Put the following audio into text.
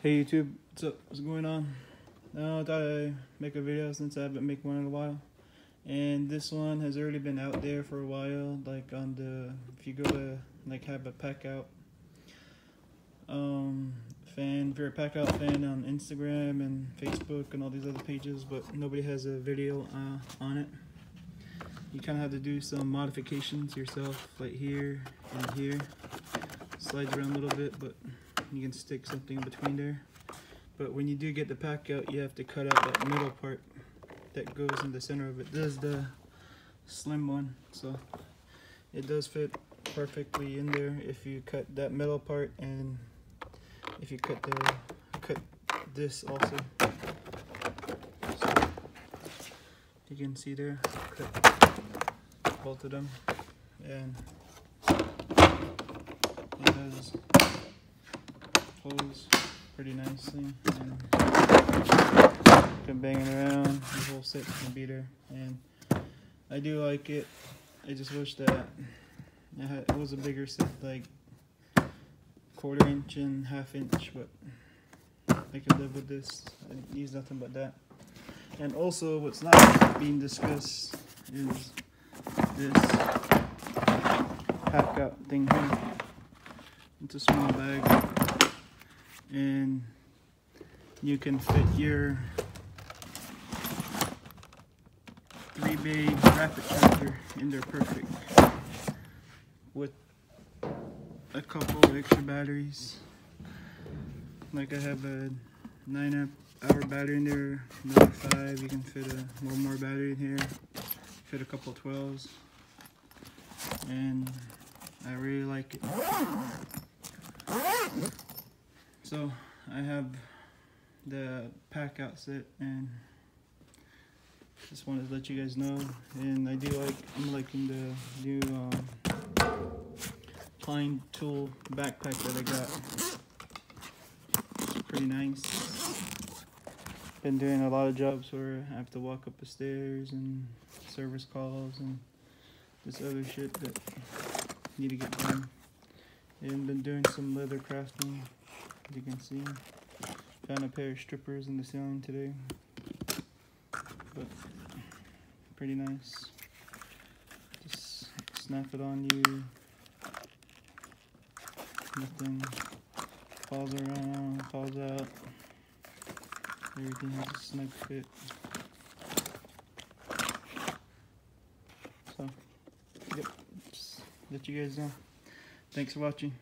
Hey YouTube, what's up? What's going on? I thought I'd make a video since I haven't made one in a while. And this one has already been out there for a while, like on the, if you go to like have a Packout fan, if you're a Packout fan on Instagram and Facebook and all these other pages, but nobody has a video on it. You kind of have to do some modifications yourself, like here and here. Slides around a little bit, but you can stick something in between there. But when you do get the Packout, you have to cut out that middle part that goes in the center of it. This is the slim one, so it does fit perfectly in there if you cut that middle part, and if you cut this also. So you can see there, cut both of them, and it does close pretty nicely, and you can bang it around. The whole set can be there, and I do like it. I just wish that it was a bigger set, like 1/4 inch and 1/2 inch, but I can live with this. It needs nothing but that. And also, what's not being discussed is this Packout thing here. It's a small bag, and you can fit your 3-bay rapid charger in there perfect, with a couple extra batteries. Like I have a 9-hour battery in there, another 5. You can fit one more battery in here, fit a couple 12s, and I really like it. So I have the Packout set, and just wanted to let you guys know. And I'm liking the new Pine Tool backpack that I got. It's pretty nice. Been doing a lot of jobs where I have to walk up the stairs and service calls and this other shit that need to get done. And been doing some leather crafting, as you can see. Found a pair of strippers in the ceiling today, but pretty nice. Just snap it on you. Nothing falls around, falls out. Everything has a snug fit. So, yep, just let you guys know. Thanks for watching.